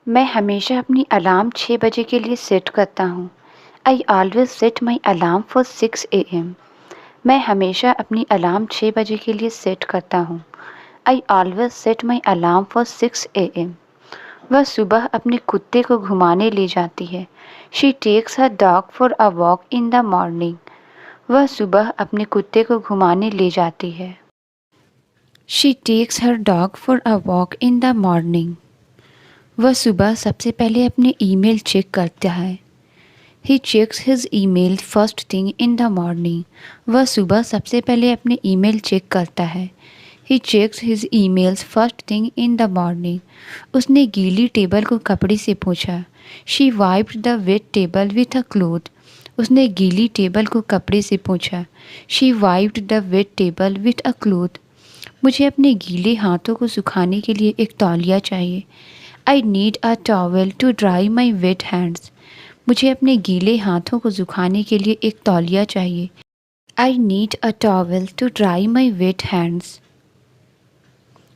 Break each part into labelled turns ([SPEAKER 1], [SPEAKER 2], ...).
[SPEAKER 1] मैं हमेशा अपनी अलार्म 6 बजे के लिए सेट करता हूँ। I always set my alarm for 6 AM। मैं हमेशा अपनी अलार्म 6 बजे के लिए सेट करता हूँ। I always set my alarm for 6 AM। वह सुबह अपने कुत्ते को घुमाने ले जाती है। She takes her dog for a walk in the morning. वह सुबह अपने कुत्ते को घुमाने ले जाती है। She takes her dog for a walk in the morning. वह सुबह सबसे पहले अपने ईमेल चेक करता है। He checks his email first thing in the morning. वह सुबह सबसे पहले अपने ईमेल चेक करता है। He checks his emails first thing in the morning. उसने गीली टेबल को कपड़े से पोंछा। She wiped the wet table with a cloth. उसने गीली टेबल को कपड़े से पोंछा। She wiped the wet table with a cloth. मुझे अपने गीले हाथों को सुखाने के लिए एक तौलिया चाहिए। I need a towel to dry my wet hands. मुझे अपने गीले हाथों को सुखाने के लिए एक तौलिया चाहिए। I need a towel to dry my wet hands.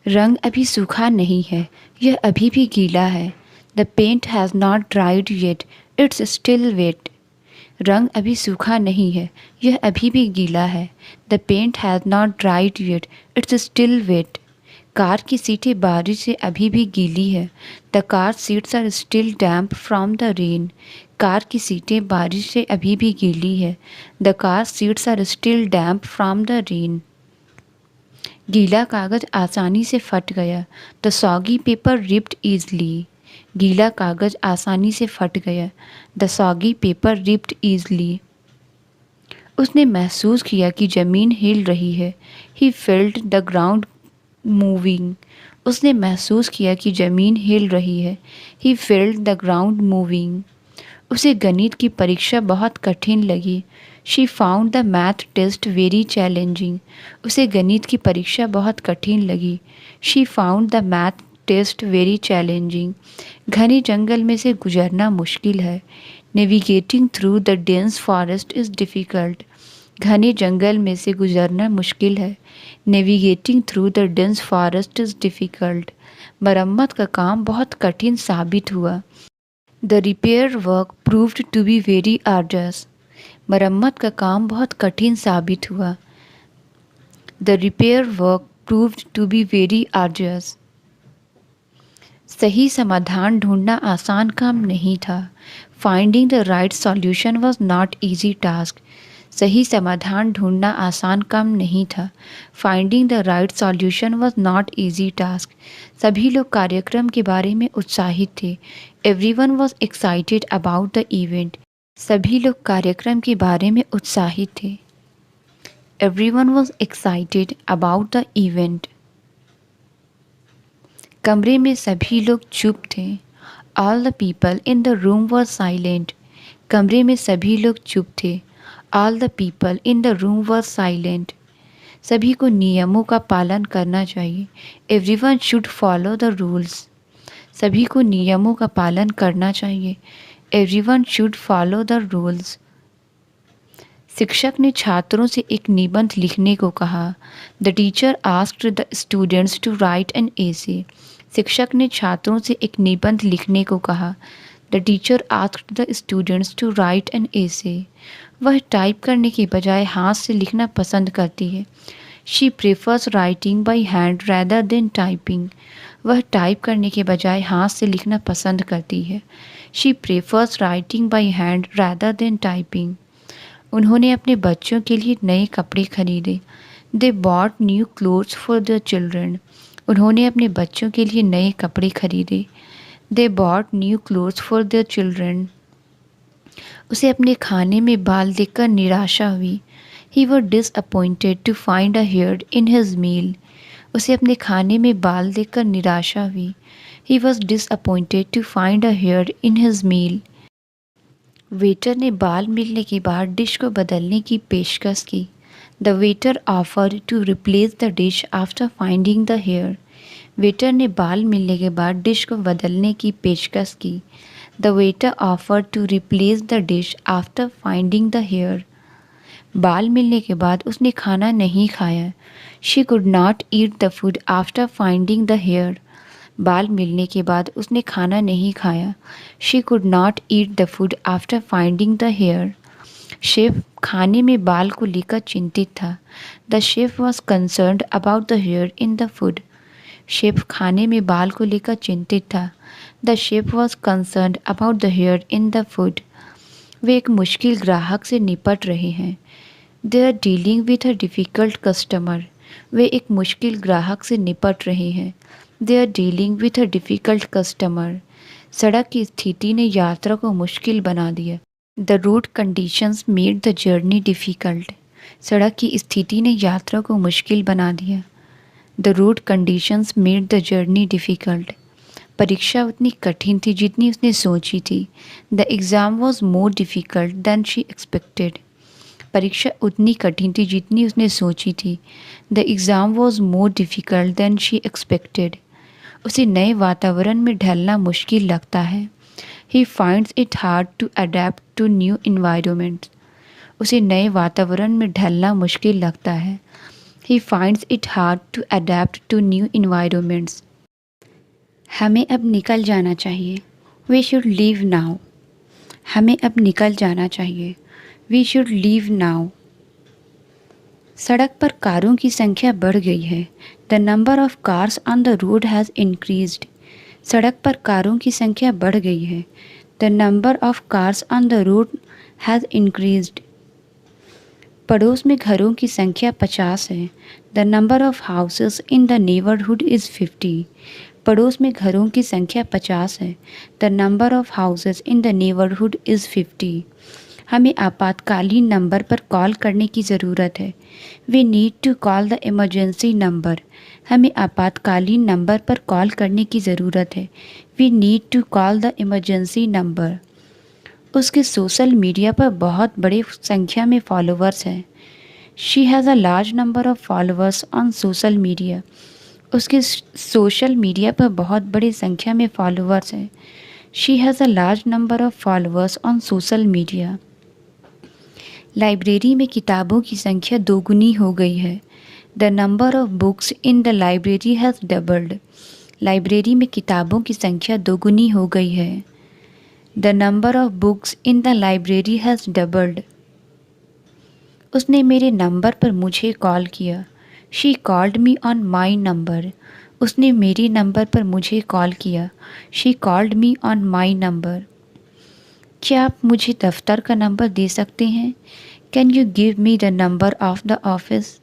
[SPEAKER 1] रंग अभी सूखा नहीं है, यह अभी भी गीला है। The paint has not dried yet, it's still wet. रंग अभी सूखा नहीं है, यह अभी भी गीला है। The paint has not dried yet, it's still wet. Car की सीटें बारिश से अभी भी गीली है। The car seats are still damp from the rain. Car की सीटें बारिश से अभी भी गीली है। The car seats are still damp from the rain. गीला कागज़ आसानी से फट गया। The soggy paper ripped easily. गीला कागज़ आसानी से फट गया। The soggy paper ripped easily. उसने महसूस किया कि ज़मीन हिल रही है। He felt the ground moving. उसने महसूस किया कि ज़मीन हिल रही है। He felt the ground moving. उसे गणित की परीक्षा बहुत कठिन लगी। She found the math test very challenging. उसे गणित की परीक्षा बहुत कठिन लगी। She found the math test very challenging. घने जंगल में से गुजरना मुश्किल है। Navigating through the dense forest is difficult. घने जंगल में से गुजरना मुश्किल है। Navigating through the dense forest is difficult. मरम्मत का काम बहुत कठिन साबित हुआ। The repair work proved to be very arduous. मरम्मत का काम बहुत कठिन साबित हुआ। The repair work proved to be very arduous. सही समाधान ढूंढना आसान काम नहीं था। Finding the right solution was not easy task. सही समाधान ढूंढना आसान काम नहीं था। Finding the right solution was not easy task. सभी लोग कार्यक्रम के बारे में उत्साहित थे। Everyone was excited about the event. सभी लोग कार्यक्रम के बारे में उत्साहित थे। Everyone was excited about the event. कमरे में सभी लोग चुप थे। All the people in the room were silent. कमरे में सभी लोग चुप थे। All the people in the room were silent. सभी को नियमों का पालन करना चाहिए। Everyone should follow the rules. सभी को नियमों का पालन करना चाहिए। Everyone should follow the rules. शिक्षक ने छात्रों से एक निबंध लिखने को कहा। The teacher asked the students to write an essay. शिक्षक ने छात्रों से एक निबंध लिखने को कहा। The teacher asked the students to write an essay. वह टाइप करने के बजाय हाथ से लिखना पसंद करती है। She prefers writing by hand rather than typing. वह टाइप करने के बजाय हाथ से लिखना पसंद करती है। She prefers writing by hand rather than typing. उन्होंने अपने बच्चों के लिए नए कपड़े खरीदे। They bought new clothes for the children. उन्होंने अपने बच्चों के लिए नए कपड़े खरीदे। They bought new clothes for the children. उसे अपने खाने में बाल देखकर निराशा हुई। He was disappointed to find a hair in his meal. उसे अपने खाने में बाल देखकर निराशा हुई। He was disappointed to find a hair in his meal. Waiter ने बाल मिलने के बाद डिश को बदलने की पेशकश की। The waiter offered to replace the dish after finding the hair. Waiter ने बाल मिलने के बाद डिश को बदलने की पेशकश की। The waiter offered to replace the dish after finding the hair. बाल मिलने के बाद उसने खाना नहीं खाया। She could not eat the food after finding the hair. बाल मिलने के बाद उसने खाना नहीं खाया। She could not eat the food after finding the hair. Chef खाने में बाल को लेकर चिंतित था। The chef was concerned about the hair in the food. Chef खाने में बाल को लेकर चिंतित था। The chef was concerned about the hair in the food. वे एक मुश्किल ग्राहक से निपट रहे हैं। They are dealing with a difficult customer. वे एक मुश्किल ग्राहक से निपट रहे हैं। They are dealing with a difficult customer. सड़क की स्थिति ने यात्रा को मुश्किल बना दिया। The road conditions made the journey difficult. सड़क की स्थिति ने यात्रा को मुश्किल बना दिया। The road conditions made the journey difficult. परीक्षा उतनी कठिन थी जितनी उसने सोची थी। The exam was more difficult than she expected. परीक्षा उतनी कठिन थी जितनी उसने सोची थी। The exam was more difficult than she expected. उसे नए वातावरण में ढलना मुश्किल लगता है। He finds it hard to adapt to new environment. उसे नए वातावरण में ढलना मुश्किल लगता है। He finds it hard to adapt to new environments. हमें अब निकल जाना चाहिए। We should leave now. हमें अब निकल जाना चाहिए। We should leave now. सड़क पर कारों की संख्या बढ़ गई है। The number of cars on the road has increased. सड़क पर कारों की संख्या बढ़ गई है। The number of cars on the road has increased. पड़ोस में घरों की संख्या 50 है। The number of houses in the neighbourhood is 50। पड़ोस में घरों की संख्या 50 है। The number of houses in the neighbourhood is 50। हमें आपातकालीन नंबर पर कॉल करने की ज़रूरत है। We need to call the emergency number. हमें आपातकालीन नंबर पर कॉल करने की ज़रूरत है। We need to call the emergency number. उसके सोशल मीडिया पर बहुत बड़ी संख्या में फॉलोअर्स हैं। She has a large number of followers on social media. उसके सोशल मीडिया पर बहुत बड़ी संख्या में फॉलोअर्स हैं। She has a large number of followers on social media. Library में किताबों की संख्या दोगुनी हो गई है। The number of books in the library has doubled. Library में किताबों की संख्या दोगुनी हो गई है। The number of books in the library has doubled. उसने मेरे नंबर पर मुझे कॉल किया। She called me on my number. उसने मेरे नंबर पर मुझे कॉल किया। She called me on my number. क्या आप मुझे दफ्तर का नंबर दे सकते हैं? Can you give me the number of the office?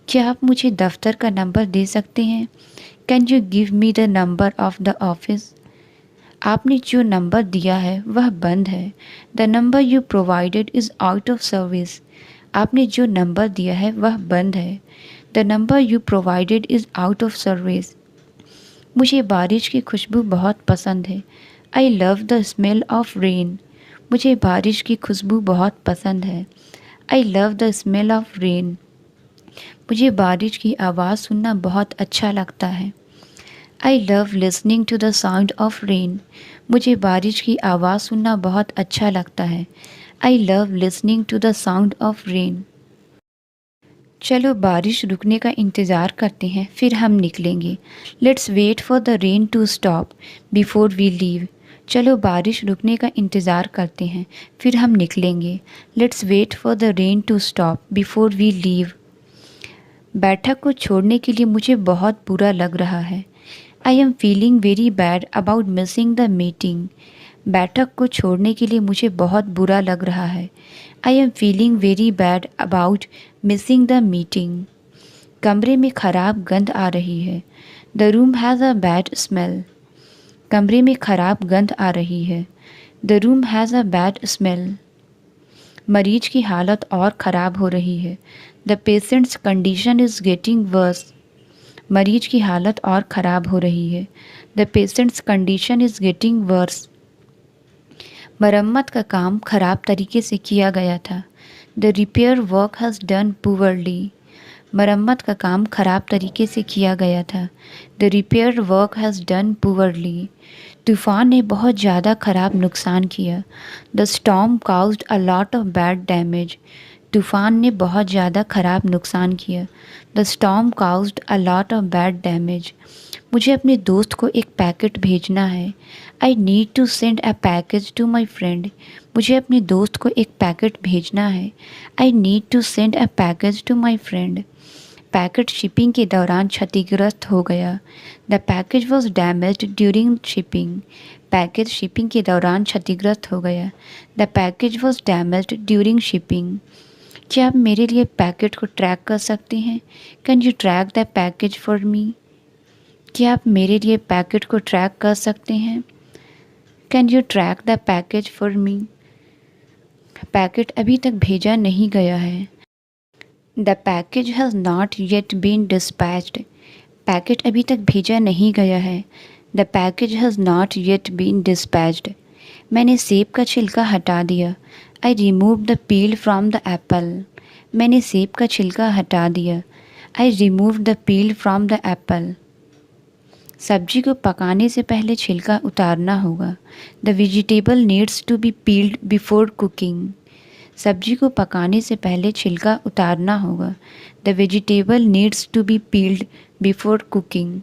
[SPEAKER 1] क्या आप मुझे दफ्तर का नंबर दे सकते हैं? Can you give me the number of the office? आपने जो नंबर दिया है वह बंद है। The number you provided is out of service. आपने जो नंबर दिया है वह बंद है। The number you provided is out of service. मुझे बारिश की खुशबू बहुत पसंद है। I love the smell of rain. मुझे बारिश की खुशबू बहुत पसंद है। I love the smell of rain. मुझे बारिश की आवाज़ सुनना बहुत अच्छा लगता है। I love listening to the sound of rain. मुझे बारिश की आवाज़ सुनना बहुत अच्छा लगता है। I love listening to the sound of rain. चलो बारिश रुकने का इंतज़ार करते हैं, फिर हम निकलेंगे। Let's wait for the rain to stop before we leave. चलो बारिश रुकने का इंतज़ार करते हैं, फिर हम निकलेंगे। Let's wait for the rain to stop before we leave. बैठक को छोड़ने के लिए मुझे बहुत बुरा लग रहा है। I am feeling very bad about missing the meeting. बैठक को छोड़ने के लिए मुझे बहुत बुरा लग रहा है। I am feeling very bad about missing the meeting. कमरे में ख़राब गंध आ रही है। The room has a bad smell. कमरे में ख़राब गंध आ रही है। The room has a bad smell. मरीज की हालत और ख़राब हो रही है। The patients condition is getting worse. मरीज की हालत और ख़राब हो रही है। The patients condition is getting worse. मरम्मत का काम ख़राब तरीके से किया गया था। The repair work has done poorly. मरम्मत का काम ख़राब तरीके से किया गया था। The repair work has done poorly. तूफ़ान ने बहुत ज़्यादा ख़राब नुकसान किया। The storm caused a lot of bad damage. तूफ़ान ने बहुत ज़्यादा ख़राब नुकसान किया। The storm caused a lot of bad damage. मुझे अपने दोस्त को एक पैकेट भेजना है। I need to send a package to my friend. मुझे अपने दोस्त को एक पैकेट भेजना है। I need to send a package to my friend. Packet shipping के दौरान क्षतिग्रस्त हो गया। The package was damaged during shipping. Package shipping के दौरान क्षतिग्रस्त हो गया। The package was damaged during shipping. क्या आप मेरे लिए पैकेट को ट्रैक कर सकते हैं? Can you track the package for मी? क्या आप मेरे लिए पैकेट को ट्रैक कर सकते हैं? Can you track the package for me? Packet अभी तक भेजा नहीं गया है। The package has not yet been dispatched. Packet अभी तक भेजा नहीं गया है। The package has not yet been dispatched. मैंने सेब का छिलका हटा दिया। I remove the peel from the apple. मैंने सेब का छिलका हटा दिया। I remove the peel from the apple. सब्जी को पकाने से पहले छिलका उतारना होगा। The vegetable needs to be peeled before cooking. सब्जी को पकाने से पहले छिलका उतारना होगा। The vegetable needs to be peeled before cooking.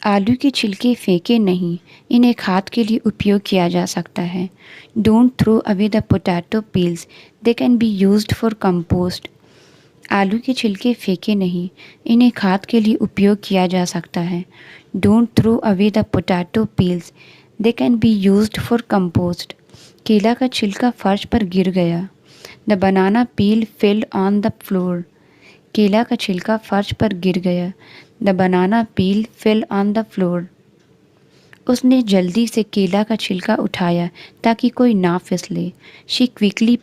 [SPEAKER 1] आलू के छिलके फेंके नहीं, इन्हें खाद के लिए उपयोग किया जा सकता है। Don't throw away the potato peels, they can be used for compost. आलू के छिलके फेंके नहीं, इन्हें खाद के लिए उपयोग किया जा सकता है। Don't throw away the potato peels, they can be used for compost. केला का छिलका फर्श पर गिर गया। The banana peel fell on the floor. केला का छिलका फर्श पर गिर गया। The banana peel fell on the floor. उसने जल्दी से केला का छिलका उठाया ताकि कोई ना फिसले। She quickly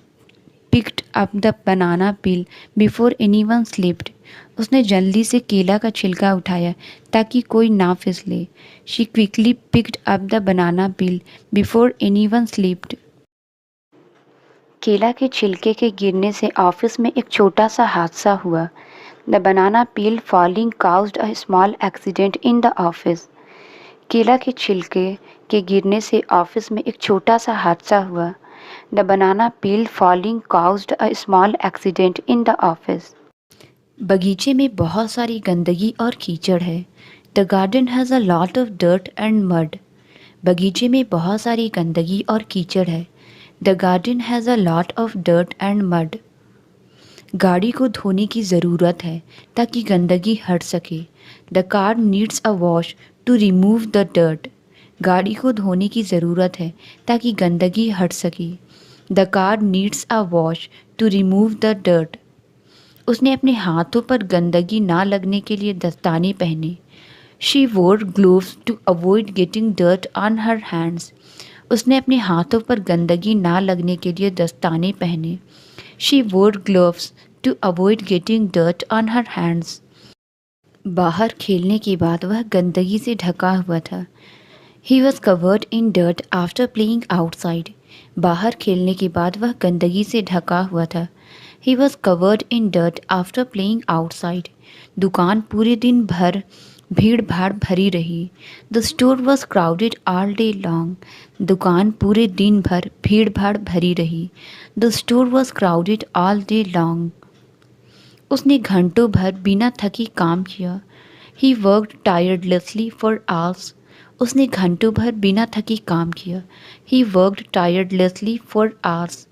[SPEAKER 1] picked up the banana peel before anyone slipped. उसने जल्दी से केला का छिलका उठाया ताकि कोई ना फिसले। She quickly picked up the banana peel before anyone slipped. केला के छिलके के गिरने से ऑफिस में एक छोटा सा हादसा हुआ। The banana peel falling caused a small accident in the office. केला के छिलके के गिरने से ऑफिस में एक छोटा सा हादसा हुआ। The banana peel falling caused a small accident in the office. बगीचे में बहुत सारी गंदगी और कीचड़ है। The garden has a lot of dirt and mud. बगीचे में बहुत सारी गंदगी और कीचड़ है। The garden has a lot of dirt and mud. गाड़ी को धोने की ज़रूरत है ताकि गंदगी हट सके। The car needs a wash to remove the dirt. गाड़ी को धोने की ज़रूरत है ताकि गंदगी हट सके। The car needs a wash to remove the dirt. उसने अपने हाथों पर गंदगी ना लगने के लिए दस्ताने पहने। She wore gloves to avoid getting dirt on her hands. उसने अपने हाथों पर गंदगी ना लगने के लिए दस्ताने पहने। She wore gloves to avoid getting dirt on her hands. बाहर खेलने के बाद वह गंदगी से ढका हुआ था। He was covered in dirt after playing outside. बाहर खेलने के बाद वह गंदगी से ढका हुआ था। He was covered in dirt after playing outside. दुकान पूरे दिन भर भीड़ भाड़ भरी रही। The store was crowded all day long. दुकान पूरे दिन भर भीड़ भाड़ भरी रही। The store was crowded all day long. उसने घंटों भर बिना थकी काम किया। He worked tirelessly for hours. उसने घंटों भर बिना थकी काम किया। He worked tirelessly for hours.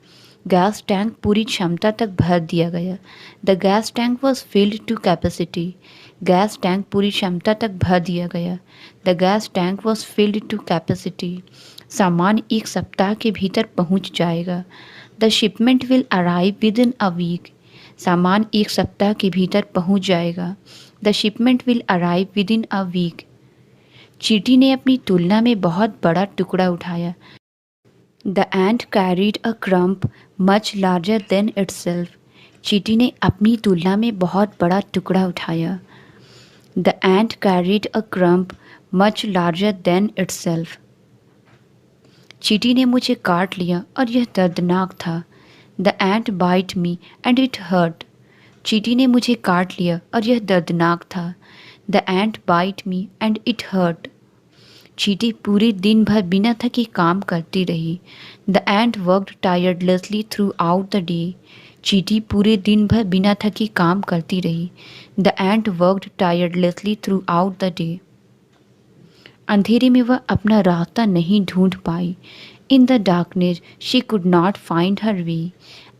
[SPEAKER 1] Gas tank पूरी क्षमता तक भर दिया गया। The gas tank was filled to capacity. Gas tank पूरी क्षमता तक भर दिया गया। The gas tank was filled to capacity. सामान एक सप्ताह के भीतर पहुंच जाएगा। The shipment will arrive within a week. सामान एक सप्ताह के भीतर पहुंच जाएगा। The shipment will arrive within a week. चींटी ने अपनी तुलना में बहुत बड़ा टुकड़ा उठाया। The ant carried a crumb much larger than itself. चींटी ने अपनी तुलना में बहुत बड़ा टुकड़ा उठाया। The ant carried a crumb much larger than itself. चींटी ने मुझे काट लिया और यह दर्दनाक था। The ant bite me and it hurt. चींटी ने मुझे काट लिया और यह दर्दनाक था। The ant bite me and it hurt. चींटी पूरे दिन भर बिना थके काम करती रही। The ant worked tirelessly throughout the day. चींटी पूरे दिन भर बिना थके काम करती रही। The ant worked tirelessly throughout the day. अंधेरे में वह अपना रास्ता नहीं ढूंढ पाई। In the darkness she could not find her way.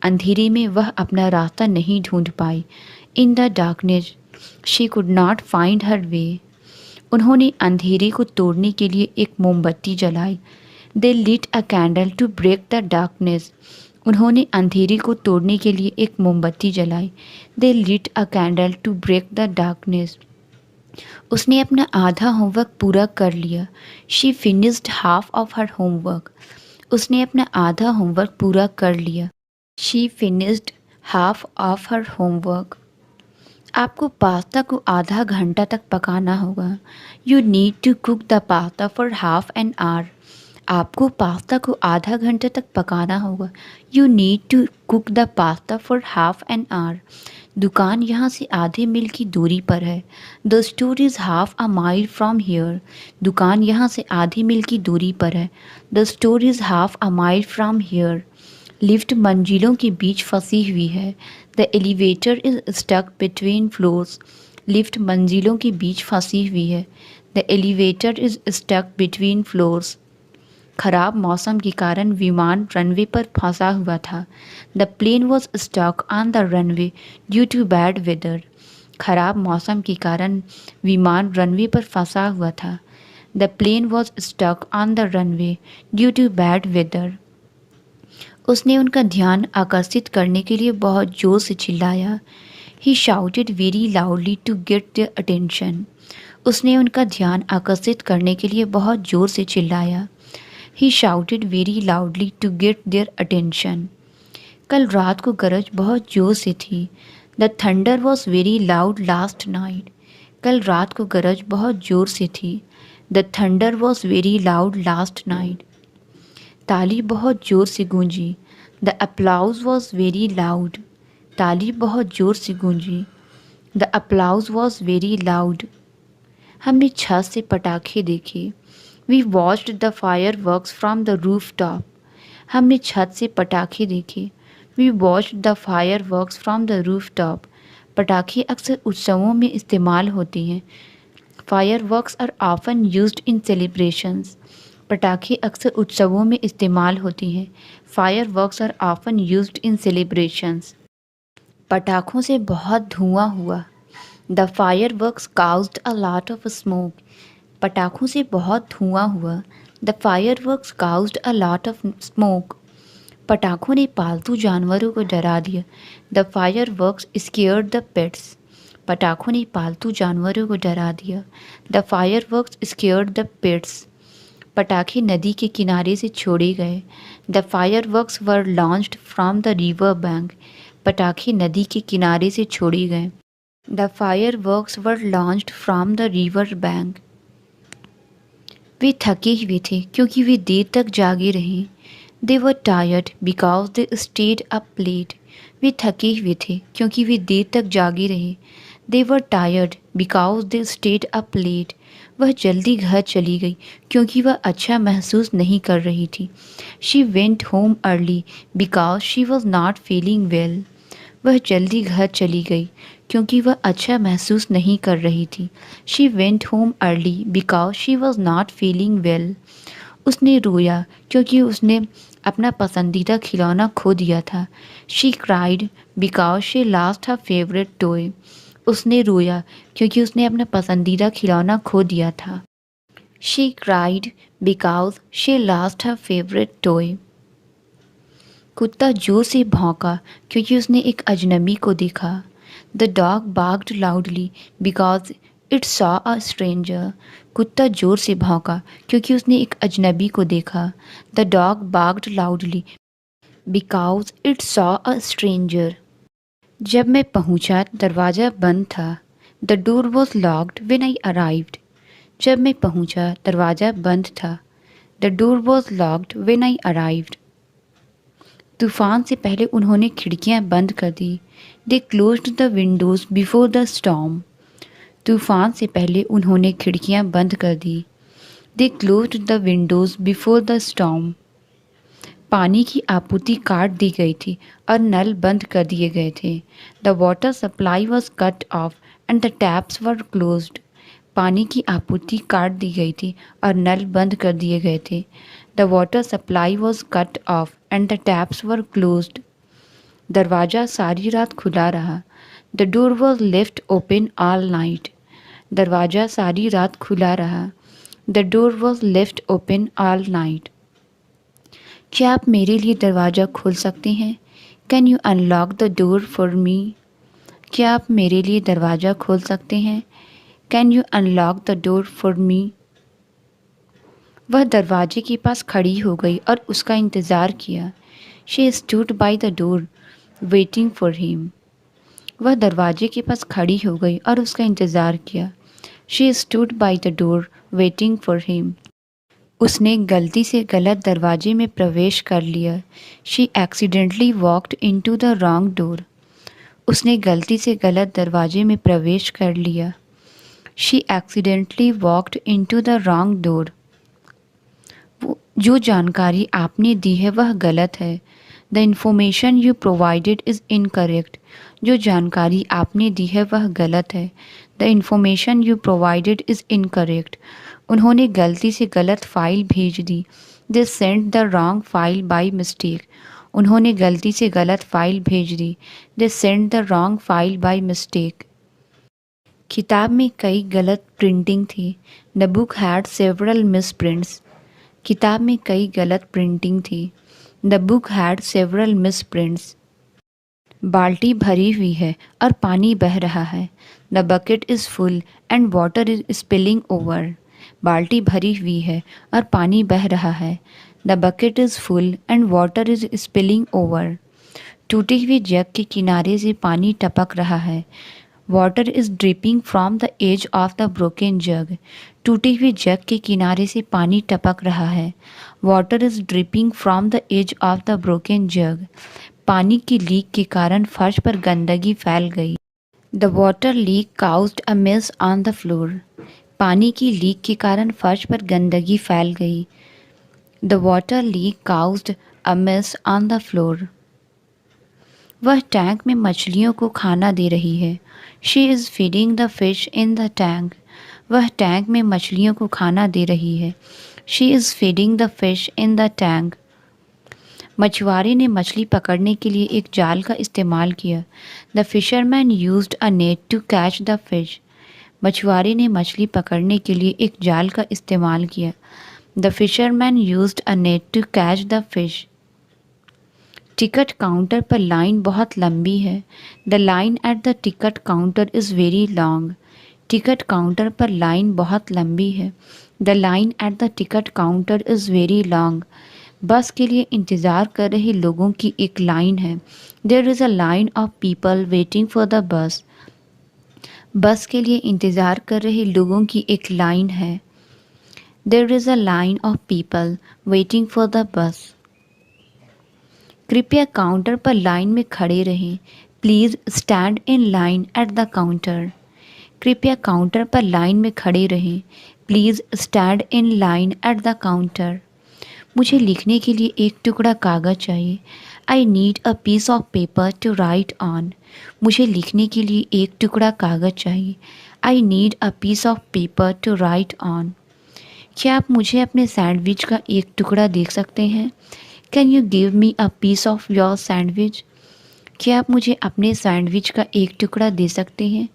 [SPEAKER 1] अंधेरे में वह अपना रास्ता नहीं ढूंढ पाई। In the darkness she could not find her way. उन्होंने अंधेरे को तोड़ने के लिए एक मोमबत्ती जलाई। They lit a candle to break the darkness. उन्होंने अंधेरे को तोड़ने के लिए एक मोमबत्ती जलाई। They lit a candle to break the darkness. उसने अपना आधा होमवर्क पूरा कर लिया। She finished half of her homework. उसने अपना आधा होमवर्क पूरा कर लिया। She finished half of her homework. आपको पास्ता को आधा घंटा तक पकाना होगा। You need to cook the pasta for half an hour. आपको पास्ता को आधा घंटे तक पकाना होगा। You need to cook the pasta for half an hour. दुकान यहाँ से आधे मील की दूरी पर है। The store is half a mile from here. दुकान यहाँ से आधे मील की दूरी पर है। The store is half a mile from here. Lift मंजिलों के बीच फंसी हुई है। The elevator is stuck between floors. Lift मंजिलों के बीच फंसी हुई है। The elevator is stuck between floors. खराब मौसम के कारण विमान रनवे पर फंसा हुआ था। The plane was stuck on the runway due to bad weather. खराब मौसम के कारण विमान रनवे पर फंसा हुआ था। The plane was stuck on the runway due to bad weather. उसने उनका ध्यान आकर्षित करने के लिए बहुत जोर से चिल्लाया। He shouted very loudly to get their attention. उसने उनका ध्यान आकर्षित करने के लिए बहुत जोर से चिल्लाया। He shouted very loudly to get their attention. कल रात को गरज बहुत जोर से थी। The thunder was very loud last night. कल रात को गरज बहुत जोर से थी। The thunder was very loud last night. ताली बहुत जोर से गूंजी। The applause was very loud. ताली बहुत जोर से गूंजी। The applause was very loud. हमने छत से पटाखे देखे। We watched the fireworks from the rooftop. हमने छत से पटाखे देखे। We watched the fireworks from the rooftop. पटाखे अक्सर उत्सवों में इस्तेमाल होते हैं। Fireworks are often used in celebrations. पटाखे अक्सर उत्सवों में इस्तेमाल होती हैं। Fireworks are often used in celebrations. पटाखों से बहुत धुआं हुआ। The fireworks caused a lot of smoke. पटाखों से बहुत धुआं हुआ। The fireworks caused a lot of smoke. पटाखों ने पालतू जानवरों को डरा दिया। The fireworks scared the pets. पटाखों ने पालतू जानवरों को डरा दिया। The fireworks scared the pets. पटाखे नदी के किनारे से छोड़े गए। The fireworks were launched from the river bank. पटाखे नदी के किनारे से छोड़े गए। The fireworks were launched from the river bank. वे थके हुए थे क्योंकि वे देर तक जागे रहे। They were tired because they stayed up late. वे थके हुए थे क्योंकि वे देर तक जागे रहे। They were tired because they stayed up late. वह जल्दी घर चली गई क्योंकि वह अच्छा महसूस नहीं कर रही थी। She went home early because she was not feeling well. वह जल्दी घर चली गई क्योंकि वह अच्छा महसूस नहीं कर रही थी। She went home early because she was not feeling well. उसने रोया क्योंकि उसने अपना पसंदीदा खिलौना खो दिया था। She cried because she lost her favourite toy. उसने रोया क्योंकि उसने अपना पसंदीदा खिलौना खो दिया था। She cried because she lost her favourite toy. कुत्ता जोर से भौंका क्योंकि उसने एक अजनबी को देखा। The dog barked loudly because it saw a stranger. कुत्ता जोर से भौंका क्योंकि उसने एक अजनबी को देखा। The dog barked loudly because it saw a stranger. जब मैं पहुंचा दरवाज़ा बंद था। The door was locked when I arrived. जब मैं पहुंचा दरवाज़ा बंद था। The door was locked when I arrived. तूफान से पहले उन्होंने खिड़कियां बंद कर दी। They closed the windows before the storm. तूफान से पहले उन्होंने खिड़कियां बंद कर दी। They closed the windows before the storm. पानी की आपूर्ति काट दी गई थी और नल बंद कर दिए गए थे। The water supply was cut off and the taps were closed. पानी की आपूर्ति काट दी गई थी और नल बंद कर दिए गए थे। The water supply was cut off and the taps were closed. दरवाज़ा सारी रात खुला रहा। The door was left open all night. दरवाज़ा सारी रात खुला रहा। The door was left open all night. क्या आप मेरे लिए दरवाज़ा खोल सकते हैं? Can you unlock the door for me? क्या आप मेरे लिए दरवाज़ा खोल सकते हैं? Can you unlock the door for me? वह दरवाजे के पास खड़ी हो गई और उसका इंतज़ार किया। She stood by the door waiting for him. वह दरवाजे के पास खड़ी हो गई और उसका इंतज़ार किया। She stood by the door waiting for him. उसने गलती से गलत दरवाजे में प्रवेश कर लिया। She accidentally walked into the wrong door. उसने गलती से गलत दरवाजे में प्रवेश कर लिया। She accidentally walked into the wrong door. जो जानकारी आपने दी है वह गलत है। The information you provided is incorrect. जो जानकारी आपने दी है वह गलत है। The information you provided is incorrect. उन्होंने गलती से गलत फ़ाइल भेज दी। They send the wrong file by mistake. उन्होंने गलती से गलत फ़ाइल भेज दी। They send the wrong file by mistake. किताब में कई गलत प्रिंटिंग थी। The book had several misprints. किताब में कई गलत प्रिंटिंग थी। The book had several misprints. बाल्टी भरी हुई है और पानी बह रहा है। The bucket is full and water is spilling over. बाल्टी भरी हुई है और पानी बह रहा है। The bucket is full and water is spilling over. टूटे हुए जग के किनारे से पानी टपक रहा है। Water is dripping from the edge of the broken jug. टूटे हुए जग के किनारे से पानी टपक रहा है। Water is dripping from the edge of the broken jug. पानी की लीक के कारण फर्श पर गंदगी फैल गई। The water leak caused a mess on the floor. पानी की लीक के कारण फर्श पर गंदगी फैल गई। The water leak caused a mess on the floor. वह टैंक में मछलियों को खाना दे रही है। She is feeding the fish in the tank. वह टैंक में मछलियों को खाना दे रही है। She is feeding the fish in the tank. मछुआरे ने मछली पकड़ने के लिए एक जाल का इस्तेमाल किया। The fisherman used a net to catch the fish. मछुआरे ने मछली पकड़ने के लिए एक जाल का इस्तेमाल किया। The fisherman used a net to catch the fish. Ticket counter पर लाइन बहुत लंबी है। The line at the ticket counter is very long. Ticket counter पर लाइन बहुत लंबी है। The line at the ticket counter is very long. Bus के लिए इंतज़ार कर रहे लोगों की एक लाइन है। There is a line of people waiting for the bus. Bus के लिए इंतज़ार कर रहे लोगों की एक लाइन है। There is a line of people waiting for the bus. कृपया काउंटर पर लाइन में खड़े रहें। Please stand in line at the counter. कृपया काउंटर पर लाइन में खड़े रहें। Please stand in line at the counter. मुझे लिखने के लिए एक टुकड़ा कागज़ चाहिए। I need a piece of paper to write on. मुझे लिखने के लिए एक टुकड़ा कागज़ चाहिए। I need a piece of paper to write on. क्या आप मुझे अपने सैंडविच का एक टुकड़ा देख सकते हैं? Can you give me a piece of your sandwich? क्या आप मुझे अपने सैंडविच का एक टुकड़ा दे सकते हैं?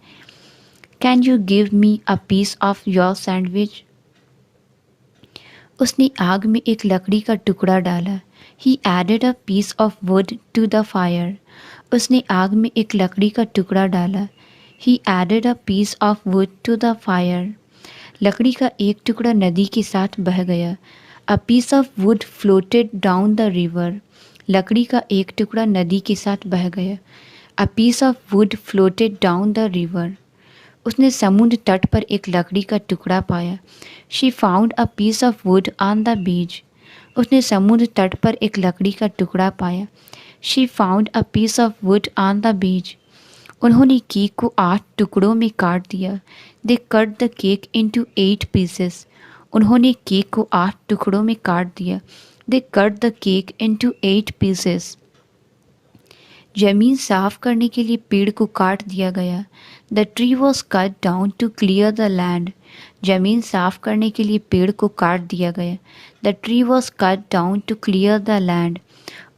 [SPEAKER 1] Can you give me a piece of your sandwich? उसने आग में एक लकड़ी का टुकड़ा डाला। He added a piece of wood to the fire. उसने आग में एक लकड़ी का टुकड़ा डाला। He added a piece of wood to the fire. लकड़ी का एक टुकड़ा नदी के साथ बह गया। A piece of wood floated down the river. लकड़ी का एक टुकड़ा नदी के साथ बह गया। A piece of wood floated down the river. उसने समुद्र तट पर एक लकड़ी का टुकड़ा पाया। She found a piece of wood on the beach. उसने समुद्र तट पर एक लकड़ी का टुकड़ा पाया। She found a piece of wood on the beach. उन्होंने केक को 8 टुकड़ों में काट दिया। They cut the cake into 8 pieces. उन्होंने केक को 8 टुकड़ों में काट दिया। They cut the cake into 8 pieces. जमीन साफ करने के लिए पेड़ को काट दिया गया. The tree was cut down to clear the land. जमीन साफ करने के लिए पेड़ को काट दिया गया. The tree was cut down to clear the land.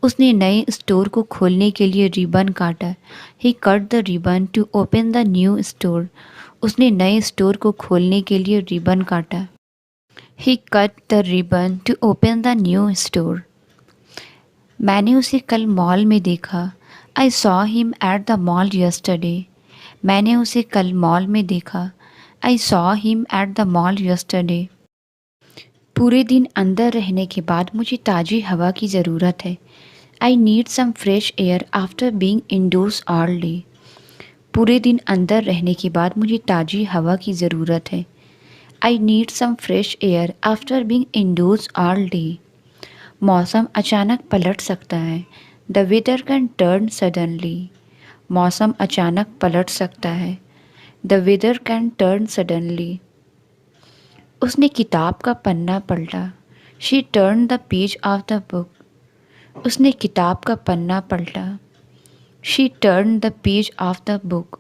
[SPEAKER 1] उसने नए स्टोर को खोलने के लिए रिबन काटा. He cut the ribbon to open the new store. उसने नए स्टोर को खोलने के लिए रिबन काटा. He cut the ribbon to open the new store. मैंने उसे कल मॉल में देखा. I saw him at the mall yesterday. मैंने उसे कल मॉल में देखा. I saw him at the mall yesterday. पूरे दिन अंदर रहने के बाद मुझे ताज़ी हवा की ज़रूरत है. I need some fresh air after being indoors all day. पूरे दिन अंदर रहने के बाद मुझे ताज़ी हवा की ज़रूरत है. I need some fresh air after being indoors all day. मौसम अचानक पलट सकता है. The weather can turn suddenly. मौसम अचानक पलट सकता है. The weather can turn suddenly. उसने किताब का पन्ना पलटा. She turned the page of the book. उसने किताब का पन्ना पलटा. She turned the page of the book.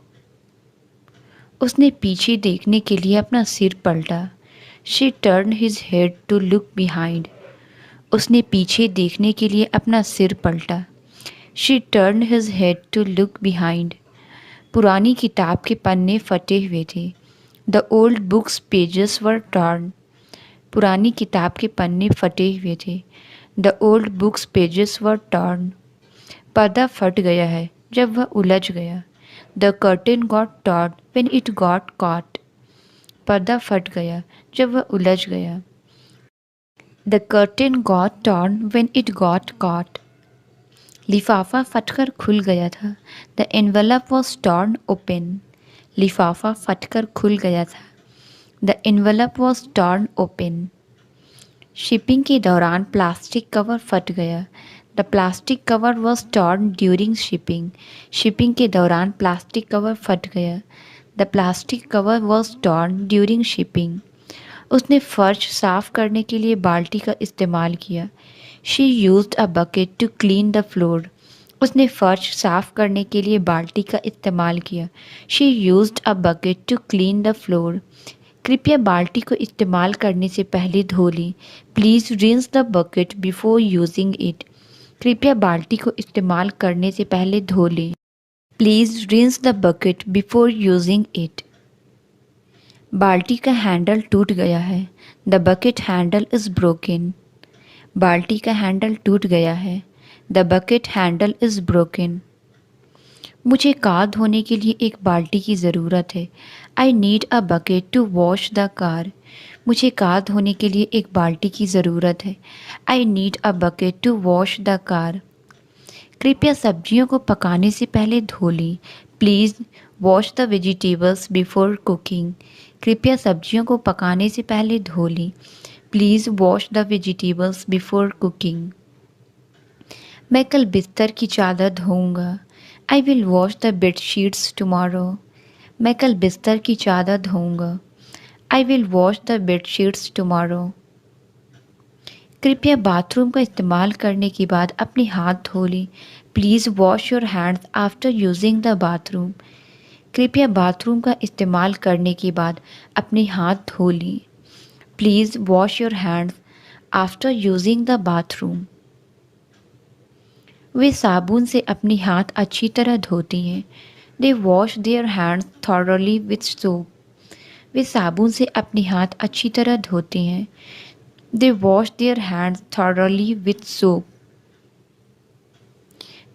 [SPEAKER 1] उसने पीछे देखने के लिए अपना सिर पलटा. She turned his head to look behind. उसने पीछे देखने के लिए अपना सिर पलटा. She turned his head to look behind. पुरानी किताब के पन्ने फटे हुए थे. The old book's pages were torn. पुरानी किताब के पन्ने फटे हुए थे. The old book's pages were torn. पर्दा फट गया है जब वह उलझ गया. The curtain got torn when it got caught. पर्दा फट गया जब वह उलझ गया. The curtain got torn when it got caught. लिफाफा फटकर खुल गया था. The envelope was torn open. लिफाफा फटकर खुल गया था. The envelope was torn open. Shipping के दौरान प्लास्टिक कवर फट गया. The plastic cover was torn during shipping. Shipping के दौरान प्लास्टिक कवर फट गया. The plastic cover was torn during shipping. उसने फर्श साफ करने के लिए बाल्टी का इस्तेमाल किया. She used a bucket to clean the floor. उसने फर्श साफ करने के लिए बाल्टी का इस्तेमाल किया. She used a bucket to clean the floor. कृपया बाल्टी को इस्तेमाल करने से पहले धो लें. Please rinse the bucket before using it. कृपया बाल्टी को इस्तेमाल करने से पहले धो लें. Please rinse the bucket before using it. बाल्टी का हैंडल टूट गया है. The bucket handle is broken. बाल्टी का हैंडल टूट गया है. The bucket handle is broken. मुझे कार धोने के लिए एक बाल्टी की ज़रूरत है. I need a bucket to wash the car. मुझे कार धोने के लिए एक बाल्टी की ज़रूरत है. I need a bucket to wash the car. कृपया सब्जियों को पकाने से पहले धो लें. Please wash the vegetables before cooking. कृपया सब्जियों को पकाने से पहले धो लें. Please wash the vegetables before cooking. मैं कल बिस्तर की चादर धोऊंगा. I will wash the bed sheets tomorrow. मैं कल बिस्तर की चादर धोऊंगा. I will wash the bed sheets tomorrow. कृपया बाथरूम का इस्तेमाल करने के बाद अपने हाथ धो लें. Please wash your hands after using the bathroom. कृपया बाथरूम का इस्तेमाल करने के बाद अपने हाथ धो लें. Please wash your hands after using the bathroom. वे साबुन से अपने हाथ अच्छी तरह धोती हैं. They wash their hands thoroughly with soap. वे साबुन से अपने हाथ अच्छी तरह धोते हैं. They wash their hands thoroughly with soap.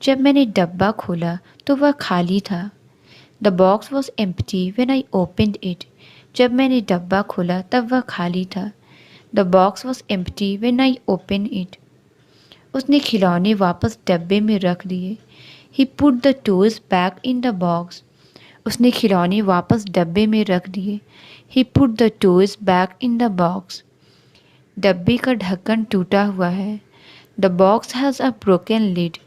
[SPEAKER 1] जब मैंने डब्बा खोला तो वह खाली था. The box was empty when I opened it. जब मैंने डब्बा खोला तब वह खाली था. The box was empty when I opened it. उसने खिलौने वापस डब्बे में रख दिए. He put the toys back in the box. उसने खिलौने वापस डब्बे में रख दिए. He put the toys back in the box. डब्बे का ढक्कन टूटा हुआ है. The box has a broken lid.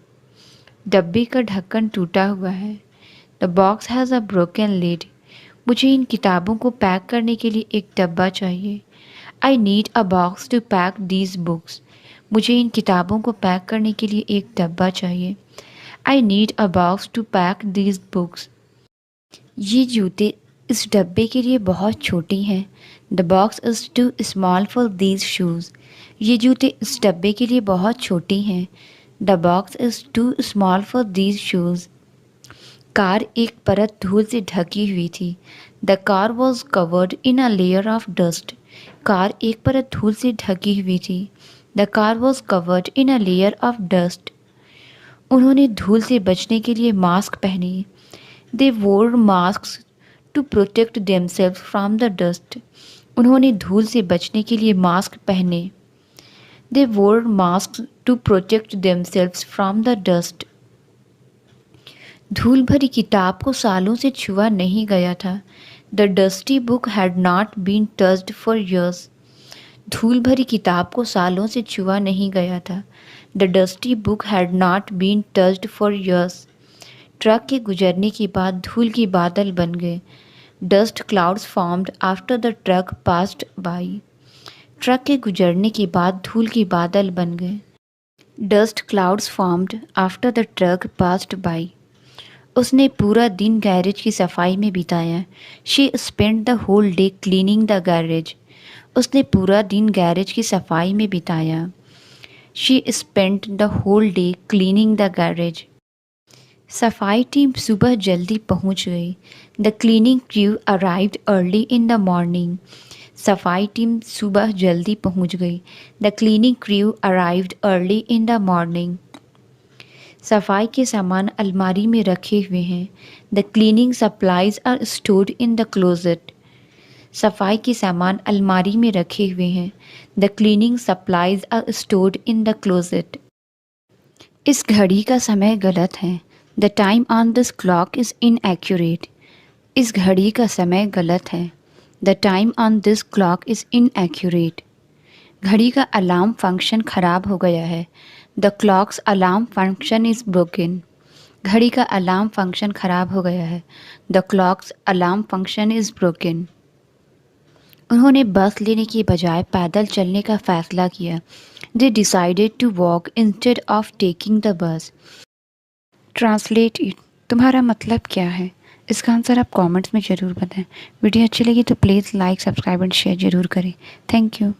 [SPEAKER 1] डब्बे का ढक्कन टूटा हुआ है. The box has a broken lid. मुझे इन किताबों को पैक करने के लिए एक डब्बा चाहिए. I need a box to pack these books. मुझे इन किताबों को पैक करने के लिए एक डब्बा चाहिए। I need a box to pack these books. ये जूते इस डब्बे के लिए बहुत छोटे हैं। The box is too small for these shoes. ये जूते इस डब्बे के लिए बहुत छोटे हैं। The box is too small for these shoes. Car एक परत धूल से ढकी हुई थी। The car was covered in a layer of dust. Car एक परत धूल से ढकी हुई थी। The car was covered in a layer of dust. उन्होंने धूल से बचने के लिए मास्क पहने। They wore mask to protect themselves from the dust. उन्होंने धूल से बचने के लिए मास्क पहने। They wore mask to protect themselves from the dust. धूल भरी किताब को सालों से छुआ नहीं गया था। The dusty book had not been touched for years. धूल भरी किताब को सालों से छुआ नहीं गया था। The dusty book had not been touched for years. Truck के गुजरने के बाद धूल के बादल बन गए। Dust clouds formed after the truck passed by. Truck के गुजरने के बाद धूल के बादल बन गए। Dust clouds formed after the truck passed by. उसने पूरा दिन गैरेज की सफाई में बिताया। She spend the whole day cleaning the garage. उसने पूरा दिन गैरेज की सफाई में बिताया। She spend the whole day cleaning the garage. सफाई टीम सुबह जल्दी पहुंच गई। The cleaning crew arrived early in the morning. सफाई टीम सुबह जल्दी पहुंच गई। The cleaning crew arrived early in the morning. सफाई के सामान अलमारी में रखे हुए हैं। The cleaning supplies are stored in the closet. सफाई के सामान अलमारी में रखे हुए हैं। The cleaning supplies are stored in the closet. इस घड़ी का समय गलत है। The time on this clock is inaccurate. इस घड़ी का समय गलत है। The time on this clock is inaccurate. घड़ी का अलार्म फंक्शन ख़राब हो गया है। The clocks alarm function is broken. घड़ी का अलार्म फंक्शन ख़राब हो गया है। The clocks alarm function is broken. उन्होंने बस लेने की बजाय पैदल चलने का फ़ैसला किया। They decided to walk instead of taking the bus. Translate it. तुम्हारा मतलब क्या है? इसका आंसर आप कमेंट्स में ज़रूर बताएं। वीडियो अच्छी लगी तो please like, subscribe and share ज़रूर करें। Thank you.